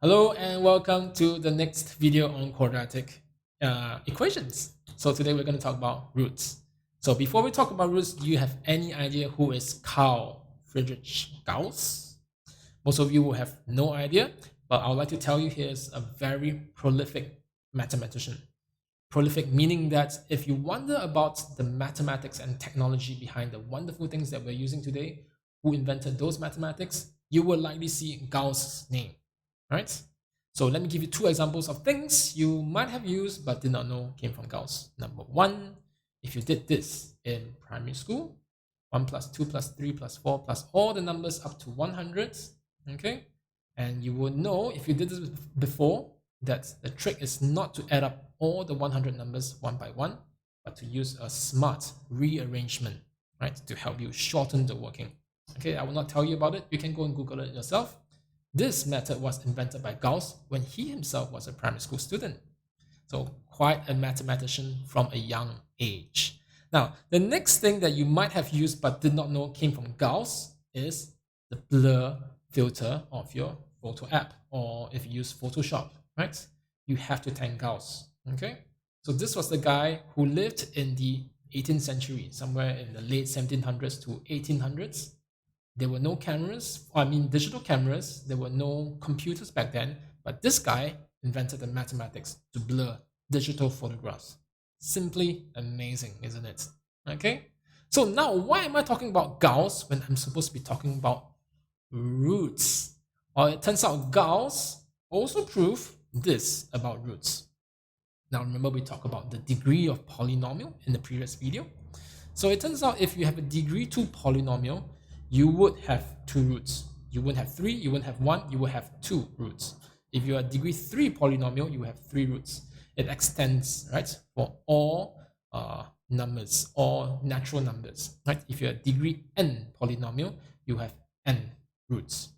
Hello and welcome to the next video on quadratic equations. So today we're going to talk about roots. So before we talk about roots, do you have any idea who is Carl Friedrich Gauss? Most of you will have no idea, but I would like to tell you he is a very prolific mathematician. Prolific meaning that if you wonder about the mathematics and technology behind the wonderful things that we're using today, who invented those mathematics, you will likely see Gauss' name, right? So let me give you two examples of things you might have used but did not know came from Gauss. Number one, if you did this in primary school, 1 plus 2 plus 3 plus 4 plus all the numbers up to 100, okay? And you would know if you did this before that the trick is not to add up all the 100 numbers one by one, but to use a smart rearrangement, right, to help you shorten the working. Okay, I will not tell you about it. You can go and Google it yourself. This method was invented by Gauss when he himself was a primary school student. So quite a mathematician from a young age. Now, the next thing that you might have used but did not know came from Gauss is the blur filter of your photo app, or if you use Photoshop, right? You have to thank Gauss, okay? So this was the guy who lived in the 18th century, somewhere in the late 1700s to 1800s. There were no cameras, digital cameras. There were no computers back then, but this guy invented the mathematics to blur digital photographs. Simply amazing, isn't it? Okay. So now, why am I talking about Gauss when I'm supposed to be talking about roots? Well, it turns out Gauss also proved this about roots. Now, remember we talked about the degree of polynomial in the previous video. So it turns out if you have a degree 2 polynomial, you would have two roots. You wouldn't have three, you wouldn't have one, you would have two roots. If you're a degree 3 polynomial, you have three roots. It extends, right, for all numbers, all natural numbers, right? If you're a degree n polynomial, you have n roots.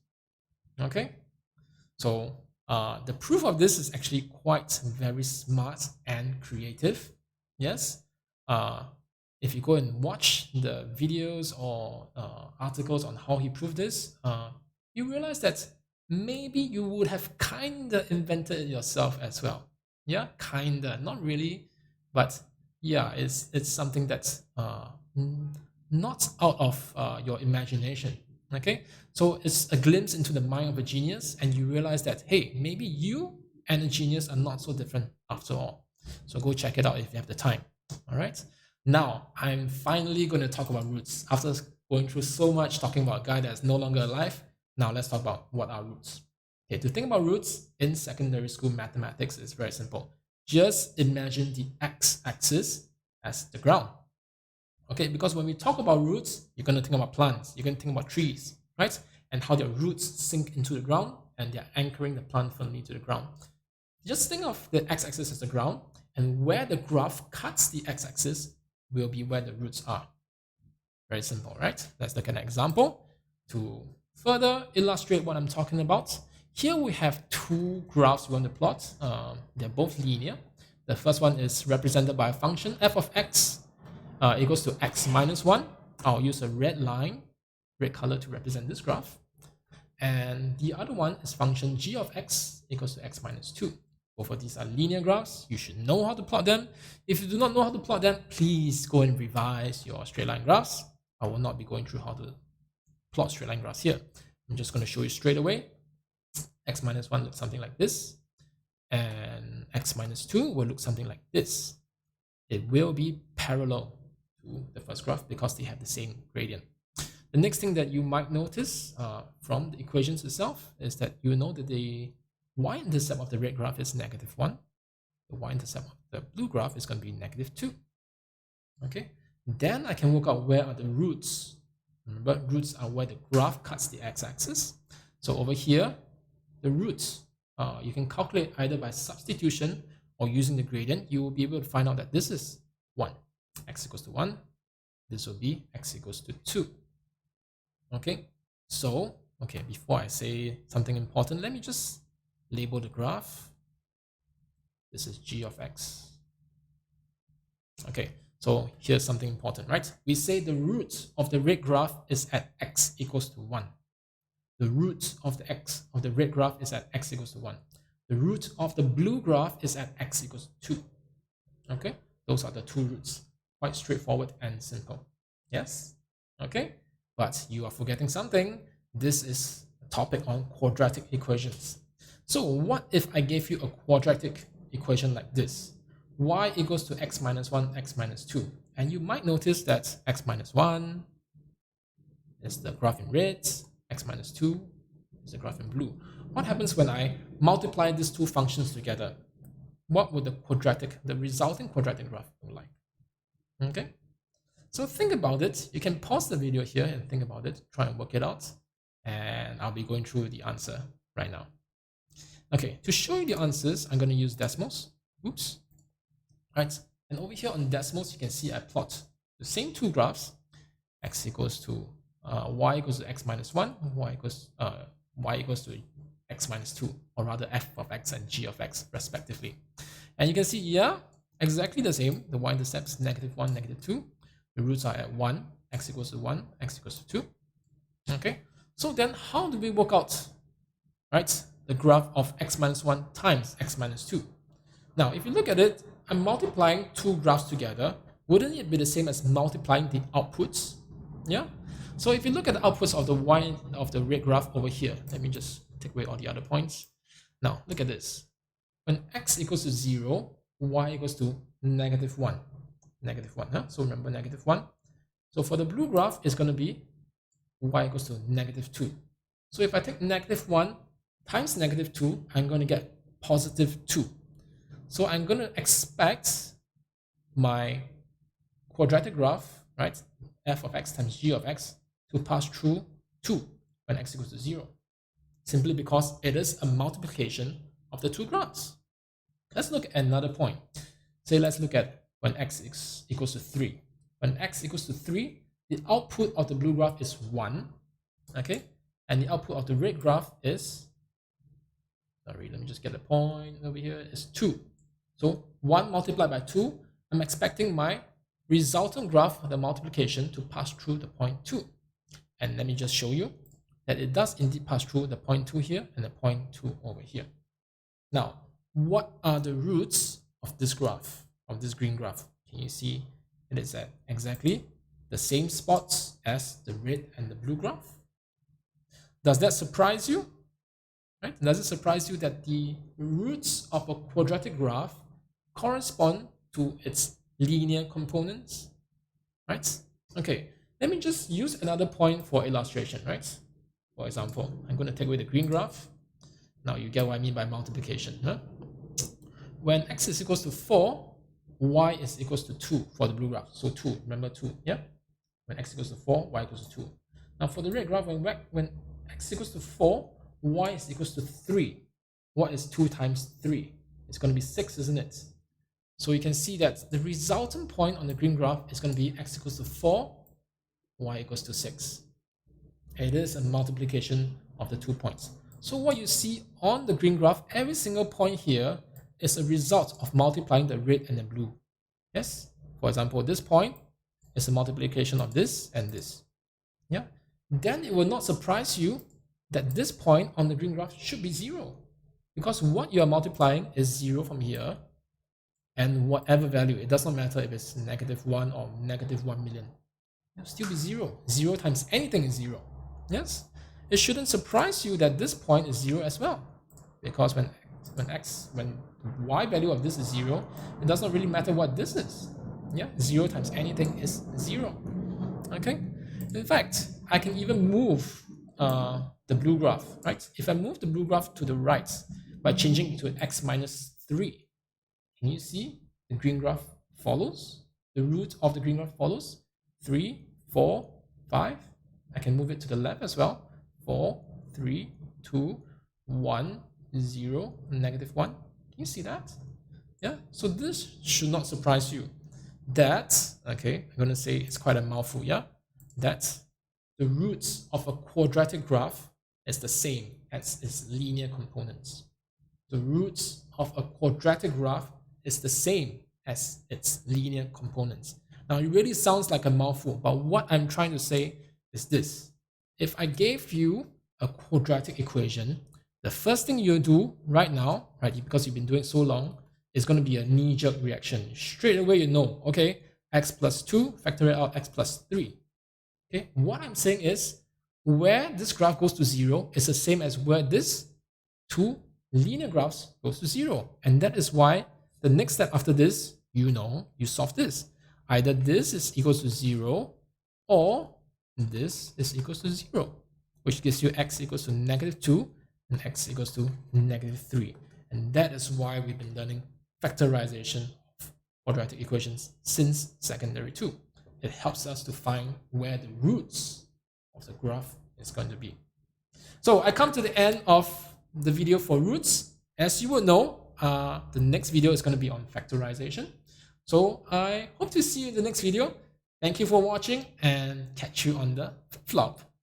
Okay? So the proof of this is actually quite very smart and creative. Yes. If you go and watch the videos or articles on how he proved this, you realize that maybe you would have kinda invented it yourself as well. Yeah, kinda, not really, but yeah, it's something that's not out of your imagination. Okay, so it's a glimpse into the mind of a genius, and you realize that hey, maybe you and a genius are not so different after all. So go check it out if you have the time. All right. Now I'm finally going to talk about roots. After going through so much talking about a guy that's no longer alive, now let's talk about what are roots. Okay, to think about roots in secondary school mathematics is very simple. Just imagine the x-axis as the ground. Okay, because when we talk about roots, you're going to think about plants, you're going to think about trees, right? And how their roots sink into the ground and they're anchoring the plant firmly to the ground. Just think of the x-axis as the ground, and where the graph cuts the x-axis will be where the roots are. Very simple, right? Let's look at an example to further illustrate what I'm talking about. Here we have two graphs we want to plot. They're both linear. The first one is represented by a function f of x equals to x minus 1. I'll use a red line, red color to represent this graph. And the other one is function g of x equals to x minus 2. Both of these are linear graphs. You should know how to plot them. If you do not know how to plot them, please go and revise your straight line graphs. I will not be going through how to plot straight line graphs here. I'm just going to show you straight away. X minus 1 looks something like this. And x minus 2 will look something like this. It will be parallel to the first graph because they have the same gradient. The next thing that you might notice from the equations itself is that you know that the y-intercept of the red graph is -1. The y-intercept of the blue graph is going to be -2. Okay, then I can work out where are the roots. Remember, roots are where the graph cuts the x-axis. So over here, the roots, you can calculate either by substitution or using the gradient. You will be able to find out that this is 1. X equals to 1. This will be x equals to 2. Okay, so, okay, before I say something important, let me just label the graph. This is g of x. Okay, so here's something important, right? We say the root of the red graph is at x equals to 1. the root of the red graph is at x equals to 1. The root of the blue graph is at x equals to 2. Okay, those are the two roots. Quite straightforward and simple. Yes? Okay, but you are forgetting something. This is a topic on quadratic equations. So what if I gave you a quadratic equation like this? Y equals to x minus 1, x minus 2. And you might notice that x minus 1 is the graph in red, x minus 2 is the graph in blue. What happens when I multiply these two functions together? What would the resulting quadratic graph look like? Okay, so think about it. You can pause the video here and think about it, try and work it out, and I'll be going through the answer right now. Okay, to show you the answers, I'm going to use Desmos. Oops. Right, and over here on Desmos, you can see I plot the same two graphs, x equals to y equals to x minus 1, y equals to x minus 2, or rather f of x and g of x respectively. And you can see, yeah, exactly the same. The y-intercepts -1, -2. The roots are at 1, x equals to 1, x equals to 2. Okay, so then how do we work out, right, the graph of x minus 1 times x minus 2? Now, if you look at it, I'm multiplying two graphs together. Wouldn't it be the same as multiplying the outputs? Yeah. So if you look at the outputs of the red graph over here, let me just take away all the other points. Now, look at this. When x equals to 0, y equals to -1. -1, huh? So remember -1. So for the blue graph, it's going to be y equals to -2. So if I take -1 times -2, I'm going to get +2. So I'm going to expect my quadratic graph, right, f of x times g of x, to pass through 2 when x equals to 0, simply because it is a multiplication of the two graphs. Let's look at another point. Say let's look at when x equals to 3. When x equals to 3, the output of the blue graph is 1, okay, and the output of the red graph is, sorry, let me just get the point over here, is 2. So 1 multiplied by 2, I'm expecting my resultant graph of the multiplication to pass through the point 2. And let me just show you that it does indeed pass through the point 2 here and the point 2 over here. Now, what are the roots of this graph, of this green graph? Can you see it is at exactly the same spots as the red and the blue graph? Does that surprise you? Right? Does it surprise you that the roots of a quadratic graph correspond to its linear components? Right? Okay, let me just use another point for illustration, right? For example, I'm going to take away the green graph. Now you get what I mean by multiplication. Huh? When x is equals to 4, y is equals to 2 for the blue graph. So 2, remember 2, yeah? When x equals to 4, y equals to 2. Now for the red graph, when x equals to 4, y is equals to 3. What is 2 times 3? It's going to be 6, isn't it? So you can see that the resultant point on the green graph is going to be x equals to 4, y equals to 6. It is a multiplication of the 2 points. So what you see on the green graph, every single point here is a result of multiplying the red and the blue. Yes? For example, this point is a multiplication of this and this. Yeah? Then it will not surprise you that this point on the green graph should be 0. Because what you are multiplying is 0 from here, and whatever value, it does not matter if it's -1 or -1 million. It'll still be 0. 0 times anything is 0. Yes? It shouldn't surprise you that this point is 0 as well. Because when y value of this is 0, it does not really matter what this is. Yeah? 0 times anything is 0. Okay? In fact, I can even move the blue graph, right? If I move the blue graph to the right by changing it to x minus 3, can you see the green graph follows? The root of the green graph follows 3, 4, 5. I can move it to the left as well. 4, 3, 2, 1, 0, -1. Can you see that? Yeah. So this should not surprise you. That, okay, I'm going to say it's quite a mouthful, yeah? That the roots of a quadratic graph is the same as its linear components. The roots of a quadratic graph is the same as its linear components. Now, it really sounds like a mouthful, but what I'm trying to say is this. If I gave you a quadratic equation, the first thing you do right now, right, because you've been doing it so long, is going to be a knee-jerk reaction. Straight away, you know, okay, x plus 2, factor it out, x plus 3. Okay, what I'm saying is, where this graph goes to 0 is the same as where this two linear graphs goes to 0. And that is why the next step after this, you know, you solve this. Either this is equals to 0 or this is equals to 0, which gives you x equals to -2 and x equals to -3. And that is why we've been learning factorization of quadratic equations since secondary 2. It helps us to find where the roots of the graph is going to be. So I come to the end of the video for roots. As you will know, the next video is going to be on factorization. So I hope to see you in the next video. Thank you for watching and catch you on the flop.